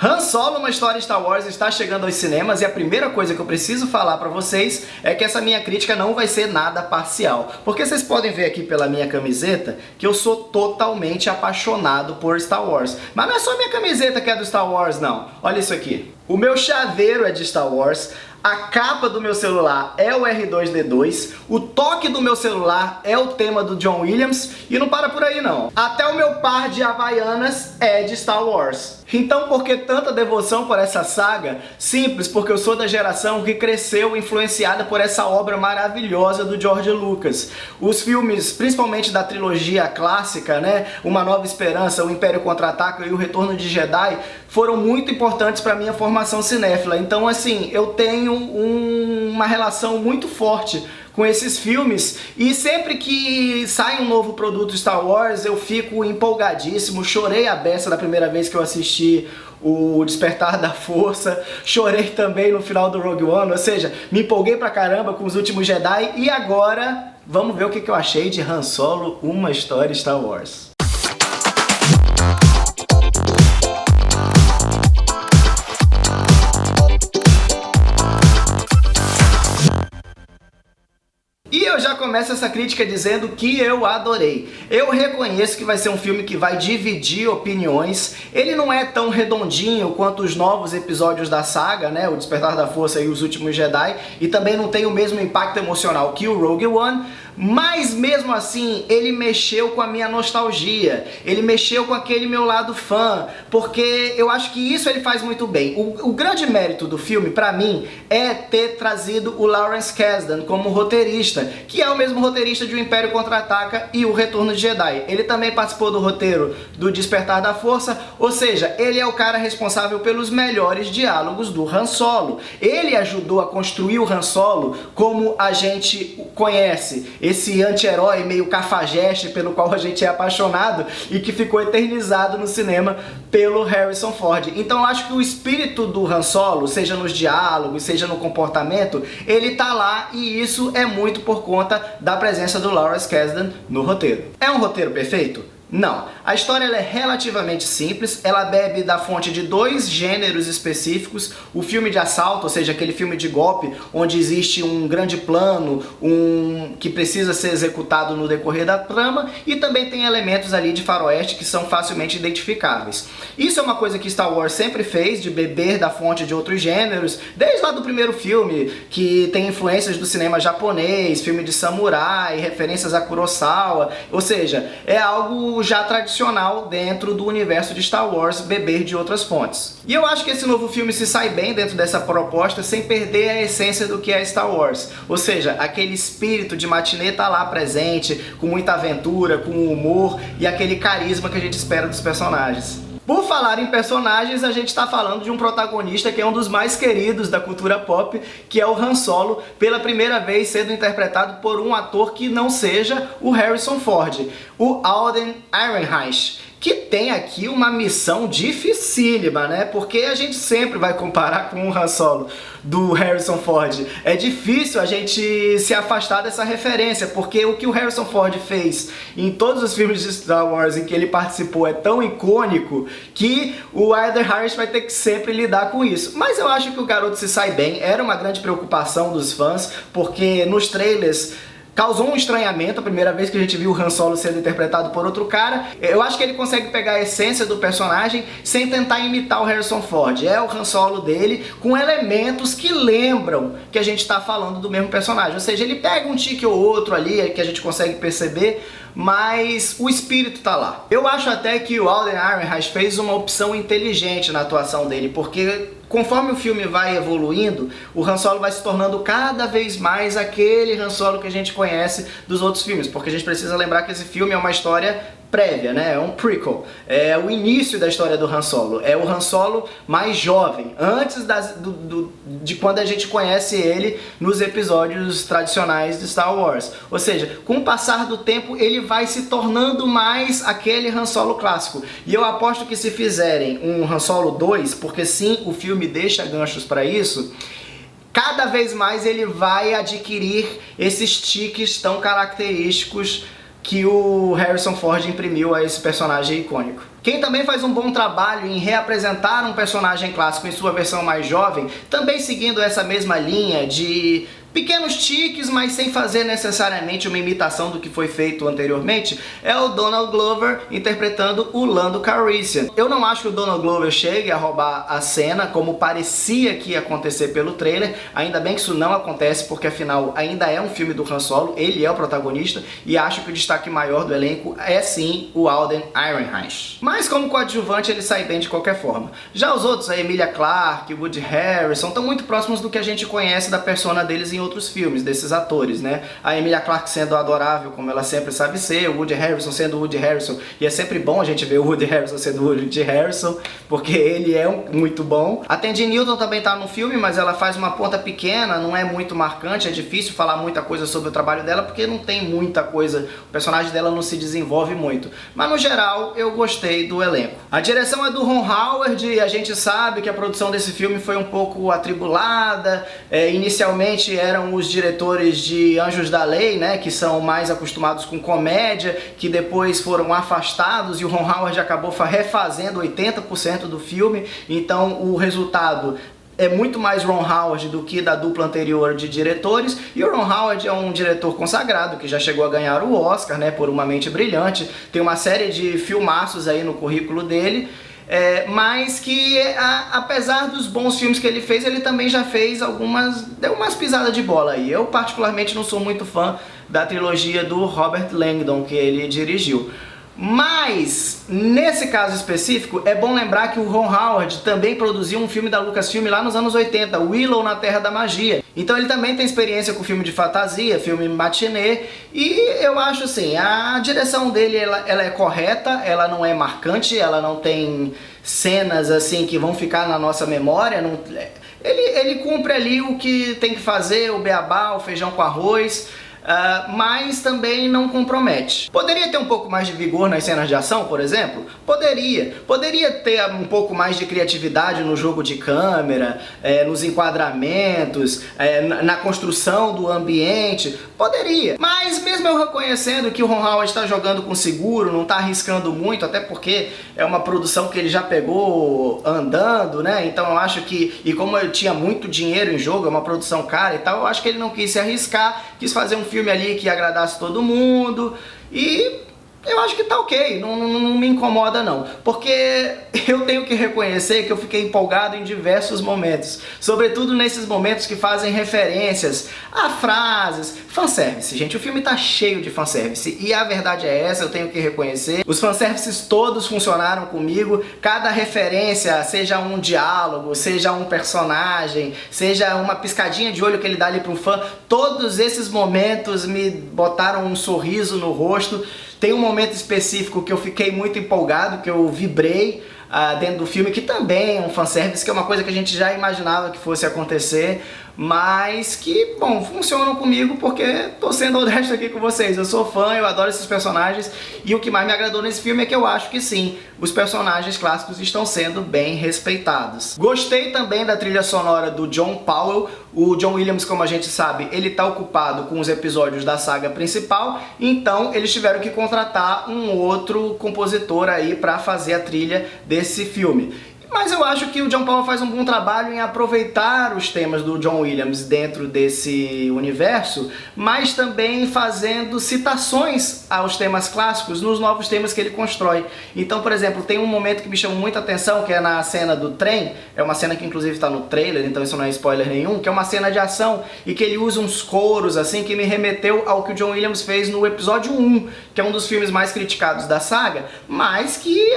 Han Solo, uma história Star Wars, está chegando aos cinemas e a primeira coisa que eu preciso falar pra vocês é que essa minha crítica não vai ser nada parcial. Porque vocês podem ver aqui pela minha camiseta que eu sou totalmente apaixonado por Star Wars. Mas não é só minha camiseta que é do Star Wars, não. Olha isso aqui. O meu chaveiro é de Star Wars. A capa do meu celular é o R2-D2, o toque do meu celular é o tema do John Williams e não para por aí não. Até o meu par de Havaianas é de Star Wars. Então por que tanta devoção por essa saga? Simples, porque eu sou da geração que cresceu influenciada por essa obra maravilhosa do George Lucas. Os filmes, principalmente da trilogia clássica, né? Uma Nova Esperança, O Império Contra-Ataca e O Retorno de Jedi, foram muito importantes para minha formação cinéfila. Então assim, eu tenho uma relação muito forte com esses filmes e sempre que sai um novo produto Star Wars eu fico empolgadíssimo. Chorei a beça da primeira vez que eu assisti o Despertar da Força, chorei também no final do Rogue One, ou seja, me empolguei pra caramba com Os Últimos Jedi e agora vamos ver o que eu achei de Han Solo, uma história Star Wars. E eu já começo essa crítica dizendo que eu adorei. Eu reconheço que vai ser um filme que vai dividir opiniões. Ele não é tão redondinho quanto os novos episódios da saga, né? O Despertar da Força e Os Últimos Jedi. E também não tem o mesmo impacto emocional que o Rogue One. Mas mesmo assim, ele mexeu com a minha nostalgia. Ele mexeu com aquele meu lado fã. Porque eu acho que isso ele faz muito bem. O grande mérito do filme, pra mim, é ter trazido o Lawrence Kasdan como roteirista, que é o mesmo roteirista de O Império Contra-Ataca e O Retorno de Jedi. Ele também participou do roteiro do Despertar da Força, ou seja, ele é o cara responsável pelos melhores diálogos do Han Solo. Ele ajudou a construir o Han Solo como a gente conhece, esse anti-herói meio cafajeste pelo qual a gente é apaixonado e que ficou eternizado no cinema pelo Harrison Ford. Então eu acho que o espírito do Han Solo, seja nos diálogos, seja no comportamento, ele tá lá e isso é muito por conta da presença do Lawrence Kasdan no roteiro. É um roteiro perfeito? Não. A história ela é relativamente simples, ela bebe da fonte de dois gêneros específicos, o filme de assalto, ou seja, aquele filme de golpe, onde existe um grande plano, que precisa ser executado no decorrer da trama, e também tem elementos ali de faroeste que são facilmente identificáveis. Isso é uma coisa que Star Wars sempre fez, de beber da fonte de outros gêneros, desde lá do primeiro filme, que tem influências do cinema japonês, filme de samurai, referências a Kurosawa, ou seja, é algo já tradicional dentro do universo de Star Wars beber de outras fontes. E eu acho que esse novo filme se sai bem dentro dessa proposta sem perder a essência do que é Star Wars. Ou seja, aquele espírito de matinê tá lá presente, com muita aventura, com humor e aquele carisma que a gente espera dos personagens. Por falar em personagens, a gente está falando de um protagonista que é um dos mais queridos da cultura pop, que é o Han Solo, pela primeira vez sendo interpretado por um ator que não seja o Harrison Ford, o Alden Ehrenreich, que tem aqui uma missão dificílima, né? Porque a gente sempre vai comparar com o Han Solo do Harrison Ford. É difícil a gente se afastar dessa referência, porque o que o Harrison Ford fez em todos os filmes de Star Wars em que ele participou é tão icônico que o Ehrenreich vai ter que sempre lidar com isso. Mas eu acho que o garoto se sai bem, era uma grande preocupação dos fãs, porque nos trailers causou um estranhamento a primeira vez que a gente viu o Han Solo sendo interpretado por outro cara. Eu acho que ele consegue pegar a essência do personagem sem tentar imitar o Harrison Ford. É o Han Solo dele com elementos que lembram que a gente está falando do mesmo personagem. Ou seja, ele pega um tique ou outro ali que a gente consegue perceber, mas o espírito tá lá. Eu acho até que o Alden Ehrenreich fez uma opção inteligente na atuação dele, porque conforme o filme vai evoluindo, o Han Solo vai se tornando cada vez mais aquele Han Solo que a gente conhece dos outros filmes, porque a gente precisa lembrar que esse filme é uma história prévia, né? É um prequel, é o início da história do Han Solo, é o Han Solo mais jovem, antes de quando a gente conhece ele nos episódios tradicionais de Star Wars. Ou seja, com o passar do tempo ele vai se tornando mais aquele Han Solo clássico. E eu aposto que se fizerem um Han Solo 2, porque sim, o filme deixa ganchos para isso, cada vez mais ele vai adquirir esses tiques tão característicos que o Harrison Ford imprimiu a esse personagem icônico. Quem também faz um bom trabalho em reapresentar um personagem clássico em sua versão mais jovem, também seguindo essa mesma linha de pequenos tiques, mas sem fazer necessariamente uma imitação do que foi feito anteriormente, é o Donald Glover interpretando o Lando Calrissian. Eu não acho que o Donald Glover chegue a roubar a cena, como parecia que ia acontecer pelo trailer. Ainda bem que isso não acontece, porque afinal ainda é um filme do Han Solo, ele é o protagonista, e acho que o destaque maior do elenco é sim o Alden Ehrenreich. Mas como coadjuvante ele sai bem de qualquer forma. Já os outros, a Emilia Clarke, o Woody Harrelson, estão muito próximos do que a gente conhece da persona deles em outros filmes, desses atores, né? A Emilia Clarke sendo adorável, como ela sempre sabe ser, o Woody Harrelson sendo o Woody Harrelson, e é sempre bom a gente ver o Woody Harrelson sendo o Woody Harrelson, porque ele é muito bom. A Tandy Newton também tá no filme, mas ela faz uma ponta pequena, não é muito marcante, é difícil falar muita coisa sobre o trabalho dela, porque não tem muita coisa, o personagem dela não se desenvolve muito. Mas no geral, eu gostei do elenco. A direção é do Ron Howard, e a gente sabe que a produção desse filme foi um pouco atribulada, inicialmente eram os diretores de Anjos da Lei, né, que são mais acostumados com comédia, que depois foram afastados, e o Ron Howard acabou refazendo 80% do filme, então o resultado é muito mais Ron Howard do que da dupla anterior de diretores, e o Ron Howard é um diretor consagrado, que já chegou a ganhar o Oscar, né, por Uma Mente Brilhante, tem uma série de filmaços aí no currículo dele, mas que apesar dos bons filmes que ele fez, ele também já fez deu umas pisadas de bola aí. Eu particularmente não sou muito fã da trilogia do Robert Langdon que ele dirigiu. Mas, nesse caso específico, é bom lembrar que o Ron Howard também produziu um filme da Lucasfilm lá nos anos 80, Willow na Terra da Magia. Então ele também tem experiência com filme de fantasia, filme matinê, e eu acho assim, a direção dele ela é correta, ela não é marcante, ela não tem cenas assim que vão ficar na nossa memória, ele cumpre ali o que tem que fazer, o beabá, o feijão com arroz, mas também não compromete. Poderia ter um pouco mais de vigor nas cenas de ação, por exemplo? Poderia ter um pouco mais de criatividade no jogo de câmera, nos enquadramentos, na construção do ambiente, poderia. Mas mesmo eu reconhecendo que o Ron Howard está jogando com seguro, não está arriscando muito, até porque é uma produção que ele já pegou andando, né? Então eu acho que, e como ele tinha muito dinheiro em jogo, é uma produção cara e tal, eu acho que ele não quis se arriscar, quis fazer um filme ali que agradasse todo mundo, e eu acho que tá ok, não me incomoda não, porque eu tenho que reconhecer que eu fiquei empolgado em diversos momentos, sobretudo nesses momentos que fazem referências a frases, fanservice, gente, o filme tá cheio de fanservice, e a verdade é essa, eu tenho que reconhecer, os fanservices todos funcionaram comigo, cada referência, seja um diálogo, seja um personagem, seja uma piscadinha de olho que ele dá ali pro fã, todos esses momentos me botaram um sorriso no rosto. Tem um momento específico que eu fiquei muito empolgado, que eu vibrei dentro do filme, que também é um fanservice, que é uma coisa que a gente já imaginava que fosse acontecer, mas que, bom, funcionam comigo porque tô sendo honesto aqui com vocês. Eu sou fã, eu adoro esses personagens, e o que mais me agradou nesse filme é que eu acho que sim, os personagens clássicos estão sendo bem respeitados. Gostei também da trilha sonora do John Powell. O John Williams, como a gente sabe, ele tá ocupado com os episódios da saga principal, então eles tiveram que contratar um outro compositor aí pra fazer a trilha desse filme. Mas eu acho que o John Powell faz um bom trabalho em aproveitar os temas do John Williams dentro desse universo, mas também fazendo citações aos temas clássicos nos novos temas que ele constrói. Então, por exemplo, tem um momento que me chamou muita atenção, que é na cena do trem, é uma cena que inclusive está no trailer, então isso não é spoiler nenhum, que é uma cena de ação e que ele usa uns coros assim que me remeteu ao que o John Williams fez no episódio 1, que é um dos filmes mais criticados da saga, mas que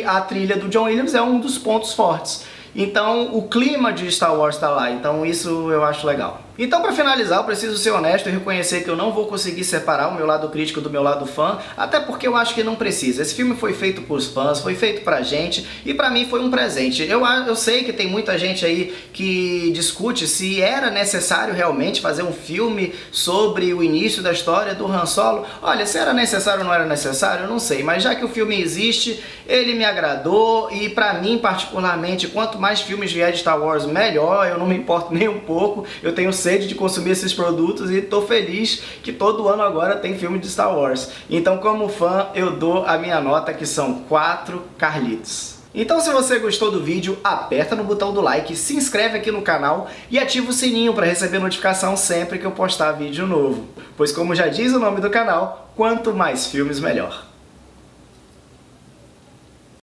a trilha do John Williams é um dos pontos fortes. Então o clima de Star Wars está lá, então isso eu acho legal. Então, para finalizar, eu preciso ser honesto e reconhecer que eu não vou conseguir separar o meu lado crítico do meu lado fã, até porque eu acho que não precisa. Esse filme foi feito por fãs, foi feito pra gente, e pra mim foi um presente. Eu sei que tem muita gente aí que discute se era necessário realmente fazer um filme sobre o início da história do Han Solo. Olha, se era necessário ou não era necessário, eu não sei, mas já que o filme existe, ele me agradou, e pra mim, particularmente, quanto mais filmes vier de Star Wars, melhor, eu não me importo nem um pouco, eu tenho certeza sede de consumir esses produtos e tô feliz que todo ano agora tem filme de Star Wars. Então, como fã, eu dou a minha nota, que são 4 Carlitos. Então, se você gostou do vídeo, aperta no botão do like, se inscreve aqui no canal e ativa o sininho para receber notificação sempre que eu postar vídeo novo. Pois, como já diz o nome do canal, quanto mais filmes, melhor.